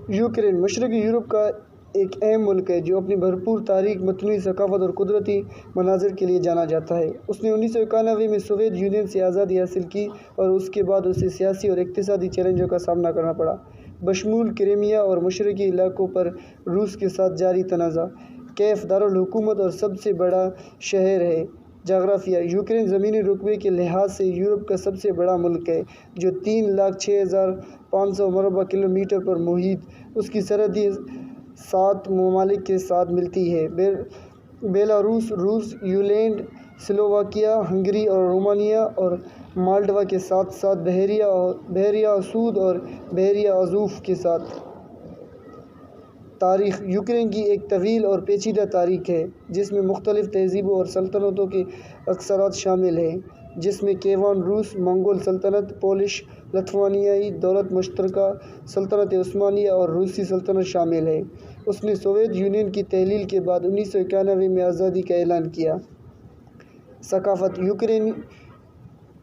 Ukraine مشرقی Europe کا ایک اہم ملک ہے جو اپنی بھرپور تاریخ، متنوع ثقافت اور قدرتی مناظر کے لیے جانا جاتا ہے۔ اس نے 1991 میں سوویت یونین سے آزادی حاصل کی اور اس کے بعد اسے سیاسی اور اقتصادی چیلنجوں کا سامنا کرنا پڑا، بشمول کرائمیا اور مشرقی علاقوں پر روس کے ساتھ جاری تنازع۔ کیف دارالحکومت اور سب سے بڑا شہر ہے۔ جغرافیہ: یوکرین زمینی رقبے کے لحاظ سے یورپ کا سب سے بڑا ملک ہے، جو 3,06,500 مربع کلومیٹر پر محیط۔ اس کی سرحدیں 7 ممالک کے ساتھ ملتی ہیں: بیلاروس، روس، یوکرین، سلوواکیہ، ہنگری اور رومانیہ، اور مالڈووا کے ساتھ ساتھ بحیرہ اسود اور بحیرہ ازوف کے ساتھ۔ تاریخ: یوکرین کی ایک طویل اور پیچیدہ تاریخ ہے جس میں مختلف تہذیبوں اور سلطنتوں کے اثرات شامل ہیں، جس میں کیوان روس، منگول سلطنت، پولش لتھوانیائی دولت مشترکہ، سلطنت عثمانیہ اور روسی سلطنت شامل ہیں۔ اس نے سوویت یونین کی تحلیل کے بعد 1991 میں آزادی کا اعلان کیا۔ ثقافت: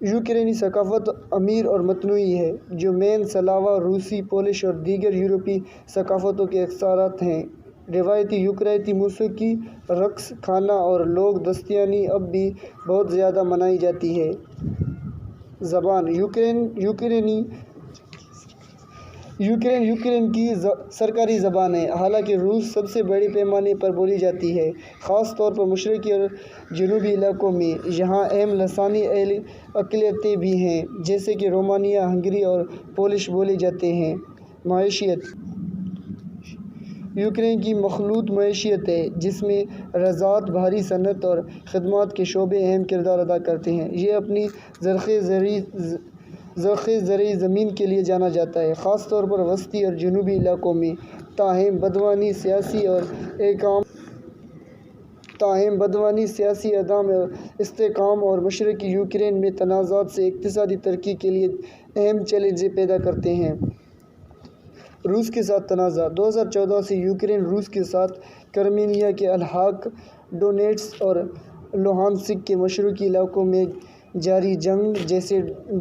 یوکرینی ثقافت امیر اور متنوع ہے، جو مین سلاوا، روسی، پولش اور دیگر یورپی ثقافتوں کے اثرات ہیں۔ روایتی یوکرینی موسیقی، رقص، کھانا اور لوک داستانیں اب بھی بہت زیادہ منائی جاتی ہیں۔ زبان: یوکرین کی سرکاری زبان ہے، حالانکہ روس سب سے بڑے پیمانے پر بولی جاتی ہے، خاص طور پر مشرقی اور جنوبی علاقوں میں۔ یہاں اہم لسانی اقلیتیں بھی ہیں، جیسے کہ رومانی، ہنگری اور پولش بولے جاتے ہیں۔ معیشت: یوکرین کی مخلوط معیشت ہے، جس میں زراعت، بھاری صنعت اور خدمات کے شعبے اہم کردار ادا کرتے ہیں۔ یہ اپنی زرخیز زرعی زمین کے لیے جانا جاتا ہے، خاص طور پر وسطی اور جنوبی علاقوں میں۔ تاہم بدعنوانی، سیاسی عدم استحکام اور مشرقی یوکرین میں تنازعات سے اقتصادی ترقی کے لیے اہم چیلنجز پیدا کرتے ہیں۔ روس کے ساتھ تنازع: 2014 سے یوکرین روس کے ساتھ کرائمیا کے الحاق، ڈونیٹسک اور لوہانسک کے مشرقی علاقوں میں جاری جنگ، جسے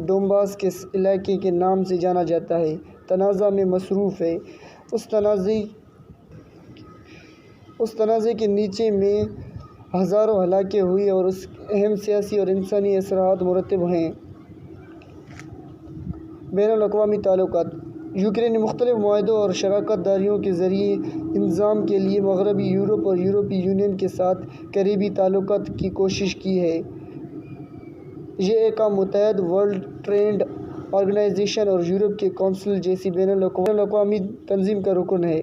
ڈونباس کے علاقے کے نام سے جانا جاتا ہے، تنازع میں مصروف ہے۔ اس تنازع کے نتیجے میں ہزاروں ہلاکتیں ہوئیں اور اس کے اہم سیاسی اور انسانی اثرات مرتب ہیں۔ بین الاقوامی تعلقات: یوکرین نے مختلف معاہدوں اور شراکت داریوں کے ذریعے انضمام کے لیے مغربی یورپ اور یورپی یونین کے ساتھ قریبی تعلقات کی کوشش کی ہے۔ یہ اقوام متحدہ، ورلڈ ٹریڈ آرگنائزیشن اور یورپ کے کونسل جیسی بین الاقوامی تنظیموں کا رکن ہے۔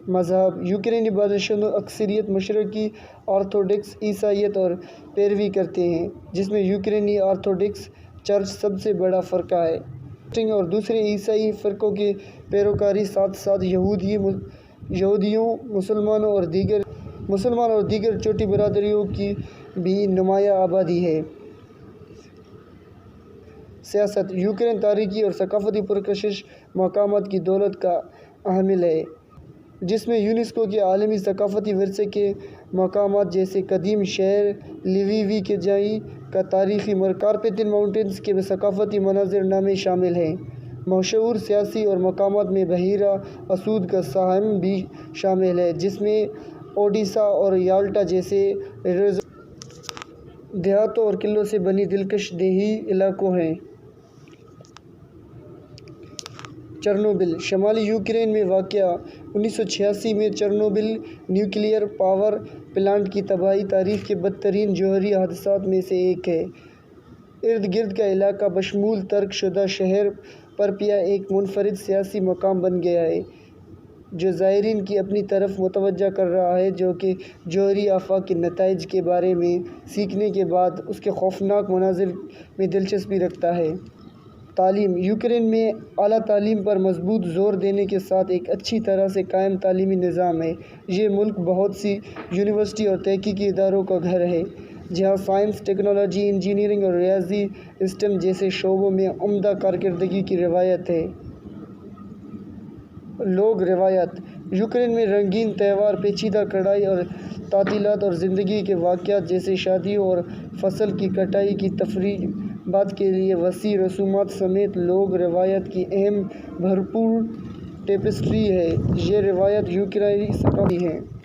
مذہب: یوکرینی باشندوں اکثریت مشرقی آرتھوڈوکس عیسائیت کی پیروی کرتے ہیں، جس میں یوکرینی آرتھوڈوکس چرچ سب سے بڑا فرقہ ہے۔ پروٹسٹنٹ اور دوسرے عیسائی فرقوں کے پیروکار ساتھ ساتھ یہودیوں، مسلمانوں اور دیگر چھوٹی برادریوں کی بھی نمایاں آبادی ہے۔ سیاست: یوکرین تاریخی اور ثقافتی پرکشش مقامات کی دولت کا حامل ہے، جس میں یونیسکو کے عالمی ثقافتی ورثے کے مقامات جیسے قدیم شہر لیویو کے جائے کا تاریخی مرکز، کارپیتھین ماؤنٹینز کے ثقافتی مناظر نامے شامل ہیں۔ مشہور سیاحتی مقامات میں بحیرہ اسود کا ساحل بھی شامل ہے، جس میں اوڈیسا اور یالٹا جیسے دیہاتوں اور قلعوں سے بنے دلکش دیہی علاقے ہیں۔ چرنوبل شمالی یوکرین میں واقع 1986 میں چرنوبل نیوکلیئر پاور پلانٹ کی تباہی تاریخ کے بدترین جوہری حادثات میں سے ایک ہے۔ ارد گرد کا علاقہ بشمول ترک شدہ شہر پرپیا ایک منفرد سیاحتی مقام بن گیا ہے، جو زائرین کی اپنی طرف متوجہ کر رہا ہے، جو کہ جوہری آفات کے نتائج کے بارے میں سیکھنے کے بعد اس کے خوفناک مناظر میں دلچسپی رکھتا ہے۔ تعلیم: یوکرین میں اعلیٰ تعلیم پر مضبوط زور دینے کے ساتھ ایک اچھی طرح سے قائم تعلیمی نظام ہے۔ یہ ملک بہت سی یونیورسٹی اور تحقیقی اداروں کا گھر ہے، جہاں سائنس، ٹیکنالوجی، انجینئرنگ اور ریاضی اسٹیم جیسے شعبوں میں عمدہ کارکردگی کی روایت ہے۔ لوک روایات: یوکرین میں رنگین تہوار، پیچیدہ کڑھائی اور تعطیلات اور زندگی کے واقعات جیسے شادیوں اور فصل کی کٹائی کی تقریبات کے لیے وسیع رسومات سمیت لوک روایات کی اہم بھرپور ٹیپسٹری ہے۔ یہ روایت یوکرینی ثقافت ہے۔